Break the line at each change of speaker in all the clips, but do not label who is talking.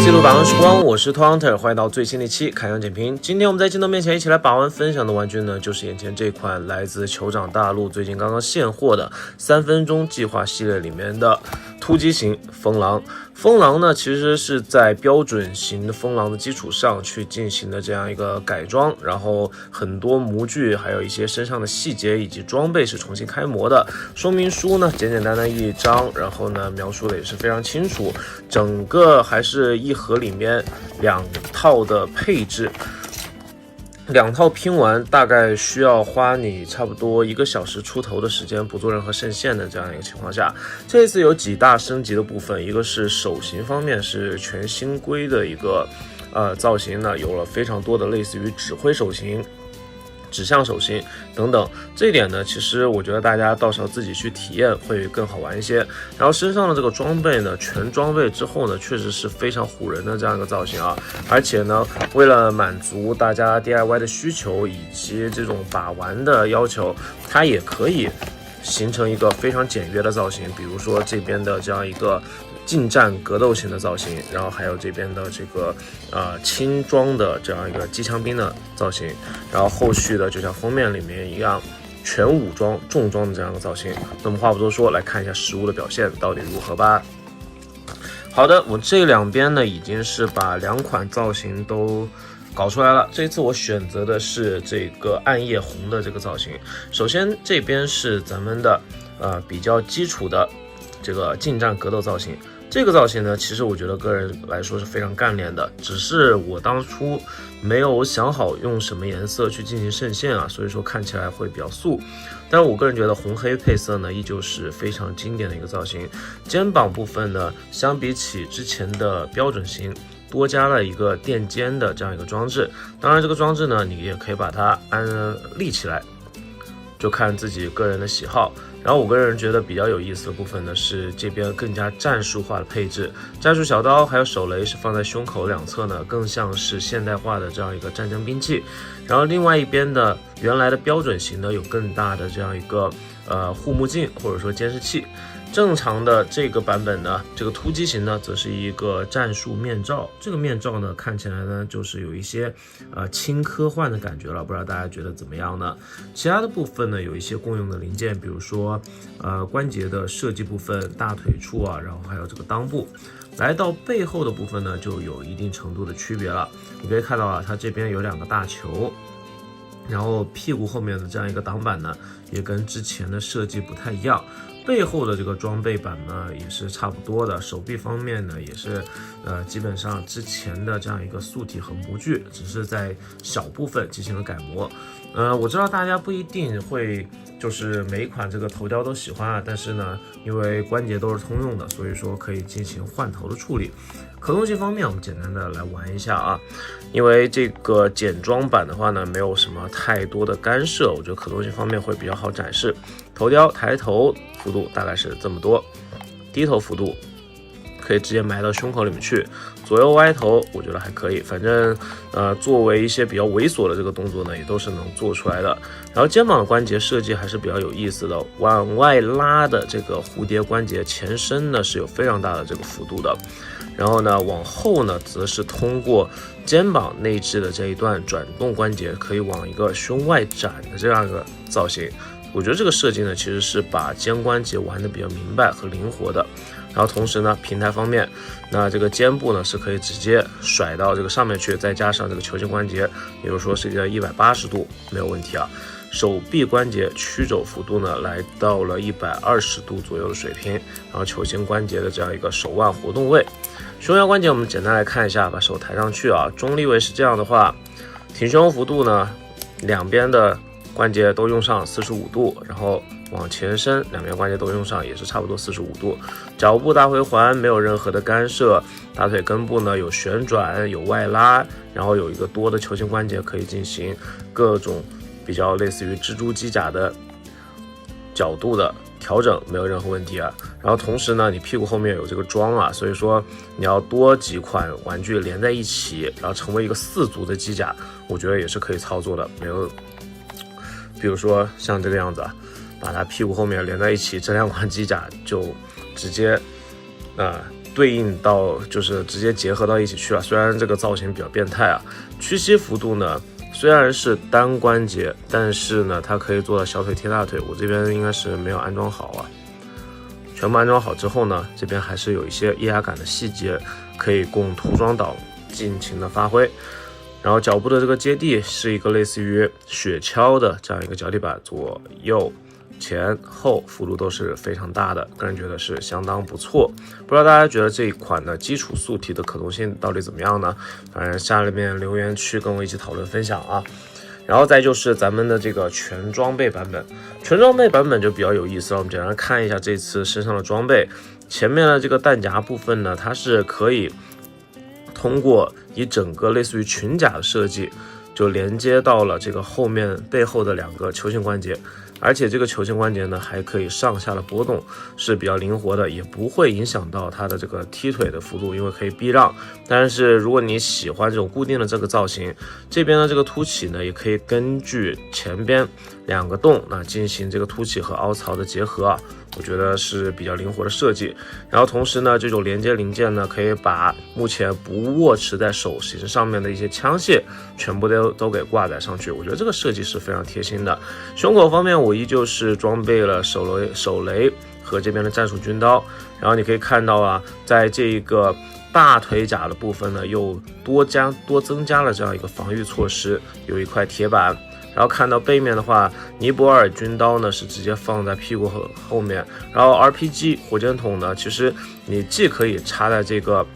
记录把玩时光，我是 Hunter， 欢迎到最新的一期开箱点评。今天我们在镜头面前一起来把玩分享的玩具呢，就是眼前这款来自酋长大陆最近刚刚现货的3分钟计划系列里面的突击型风狼。风狼呢，其实是在标准型的风狼的基础上去进行的这样一个改装，然后很多模具还有一些身上的细节以及装备是重新开模的。说明书呢简简单单一张，然后呢描述的也是非常清楚，整个还是一盒里面2套的配置。2套拼完大概需要花你差不多1个小时出头的时间，不做任何渗线的这样一个情况下，这一次有几大升级的部分。一个是手型方面是全新规的一个造型呢，有了非常多的类似于指挥手型、指向手型等等，这一点呢，其实我觉得大家到时候自己去体验会更好玩一些。然后身上的这个装备呢，全装备之后呢，确实是非常唬人的这样一个造型啊。而且呢，为了满足大家 DIY 的需求以及这种把玩的要求，它也可以形成一个非常简约的造型。比如说这边的这样一个近战格斗型的造型，然后还有这边的这个轻装的这样一个机枪兵的造型，然后后续的就像封面里面一样全武装重装的这样一个造型。那么话不多说，来看一下实物的表现到底如何吧。好的，我这两边呢已经是把2款造型都搞出来了。这次我选择的是这个暗夜红的这个造型。首先这边是咱们的比较基础的这个近战格斗造型。这个造型呢，其实我觉得个人来说是非常干练的，只是我当初没有想好用什么颜色去进行渗线啊，所以说看起来会比较素。但是我个人觉得红黑配色呢，依旧是非常经典的一个造型。肩膀部分呢，相比起之前的标准型，多加了一个垫肩的这样一个装置。当然这个装置呢，你也可以把它立起来，就看自己个人的喜好。然后我个人觉得比较有意思的部分呢，是这边更加战术化的配置，战术小刀还有手雷是放在胸口两侧呢，更像是现代化的这样一个战争兵器。然后另外一边的原来的标准型呢，有更大的这样一个护目镜或者说监视器。正常的这个版本呢，这个突击型呢，则是一个战术面罩。这个面罩呢，看起来呢，就是有一些轻科幻的感觉了，不知道大家觉得怎么样呢？其他的部分呢，有一些共用的零件，比如说关节的设计部分、大腿处啊，然后还有这个裆部。来到背后的部分呢，就有一定程度的区别了。你可以看到啊，它这边有2个大球。然后屁股后面的这样一个挡板呢，也跟之前的设计不太一样。背后的这个装备板呢，也是差不多的。手臂方面呢，也是基本上之前的这样一个素体和模具，只是在小部分进行了改模。我知道大家不一定会就是每一款这个头雕都喜欢啊，但是呢，因为关节都是通用的，所以说可以进行换头的处理。可动性方面，我们简单的来玩一下啊。因为这个简装版的话呢，没有什么太多的干涉，我觉得可动性方面会比较好展示。头雕抬头幅度大概是这么多，低头幅度可以直接埋到胸口里面去，左右歪头我觉得还可以，反正作为一些比较猥琐的这个动作呢，也都是能做出来的。然后肩膀的关节设计还是比较有意思的，往外拉的这个蝴蝶关节前伸呢是有非常大的这个幅度的。然后呢，往后呢，则是通过肩膀内置的这一段转动关节，可以往一个胸外展的这样一个造型。我觉得这个设计呢，其实是把肩关节玩得比较明白和灵活的。然后同时呢，平台方面，那这个肩部呢是可以直接甩到这个上面去，再加上这个球形关节，也就是说是在180度没有问题啊。手臂关节曲肘幅度呢来到了120度左右的水平，然后球形关节的这样一个手腕活动位。胸腰关节我们简单来看一下，把手抬上去啊，中立位是这样的话，挺胸幅度呢，两边的关节都用上45度，然后往前伸，两边关节都用上，也是差不多45度。脚部大回环没有任何的干涉，大腿根部呢有旋转，有外拉，然后有一个多的球形关节可以进行各种比较类似于蜘蛛机甲的角度的调整，没有任何问题啊。然后同时呢，你屁股后面有这个桩啊，所以说你要多几款玩具连在一起，然后成为一个4足的机甲，我觉得也是可以操作的。没有，比如说像这个样子啊，把它屁股后面连在一起，这2款机甲就直接对应到就是直接结合到一起去了。虽然这个造型比较变态啊，屈膝幅度呢虽然是单关节，但是呢它可以做到小腿贴大腿，我这边应该是没有安装好啊。全部安装好之后呢，这边还是有一些液压感的细节可以供涂装党尽情的发挥。然后脚部的这个接地是一个类似于雪橇的这样一个脚底板，左右前后幅度都是非常大的，个人觉得是相当不错。不知道大家觉得这一款的基础素体的可动性到底怎么样呢？反正下面留言区跟我一起讨论分享啊。然后再就是咱们的这个全装备版本，全装备版本就比较有意思了。我们简单看一下这次身上的装备，前面的这个弹夹部分呢，它是可以通过一整个类似于裙甲的设计，就连接到了这个后面背后的2个球形关节，而且这个球形关节呢还可以上下的波动，是比较灵活的，也不会影响到它的这个踢腿的幅度，因为可以避让。但是如果你喜欢这种固定的这个造型，这边的这个凸起呢，也可以根据前边2个洞那进行这个凸起和凹槽的结合啊。我觉得是比较灵活的设计，然后同时呢，这种连接零件呢，可以把目前不握持在手型上面的一些枪械全部都给挂载上去，我觉得这个设计是非常贴心的。胸口方面，我依旧是装备了手雷和这边的战术军刀，然后你可以看到啊，在这个大腿甲的部分呢，又多增加了这样一个防御措施，有一块铁板。然后看到背面的话，尼泊尔军刀呢是直接放在屁股后面，然后 RPG 火箭筒呢，其实你既可以插在这个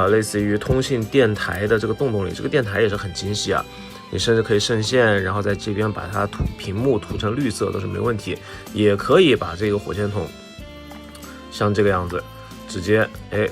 类似于通信电台的这个洞里，这个电台也是很精细啊，你甚至可以渗线，然后在这边把它屏幕涂成绿色都是没问题，也可以把这个火箭筒像这个样子直接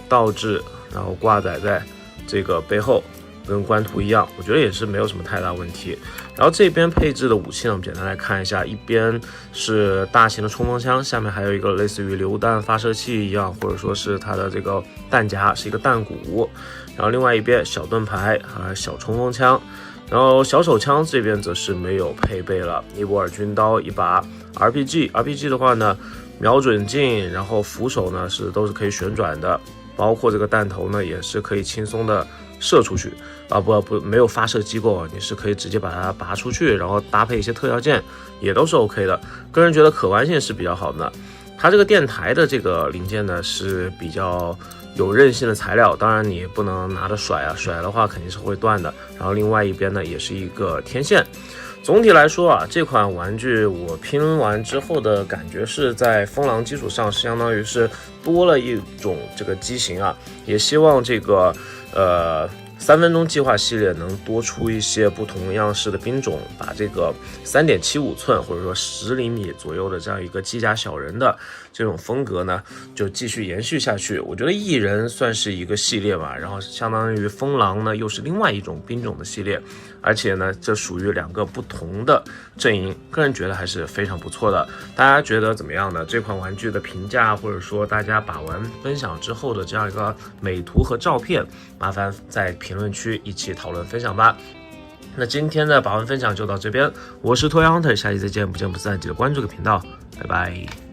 倒置，然后挂载在这个背后。跟官图一样，我觉得也是没有什么太大问题。然后这边配置的武器呢，我们简单来看一下，一边是大型的冲锋枪，下面还有一个类似于榴弹发射器一样，或者说是它的这个弹夹是一个弹鼓，然后另外一边小盾牌小冲锋枪，然后小手枪这边则是没有配备了，尼泊尔军刀一把 RPG 的话呢，瞄准镜，然后扶手呢都是可以旋转的，包括这个弹头呢也是可以轻松的射出去啊，没有发射机构，你是可以直接把它拔出去，然后搭配一些特效键也都是 OK 的。个人觉得可玩性是比较好的。它这个电台的这个零件呢是比较有韧性的材料，当然你不能拿着甩啊，甩的话肯定是会断的。然后另外一边呢也是一个天线。总体来说啊，这款玩具我拼完之后的感觉是在风狼基础上，相当于是多了一种这个机型啊，也希望这个3分钟计划系列能多出一些不同样式的兵种，把这个3.75寸或者说10厘米左右的这样一个机甲小人的这种风格呢，就继续延续下去。我觉得异人算是一个系列吧，然后相当于风狼呢又是另外一种兵种的系列，而且呢这属于2个不同的阵营，个人觉得还是非常不错的。大家觉得怎么样呢？这款玩具的评价，或者说大家把玩分享之后的这样一个美图和照片，麻烦在评论区一起讨论分享吧。那今天的把玩分享就到这边，我是拖延 Hunter， 下期再见，不见不散，记得关注个频道，拜拜。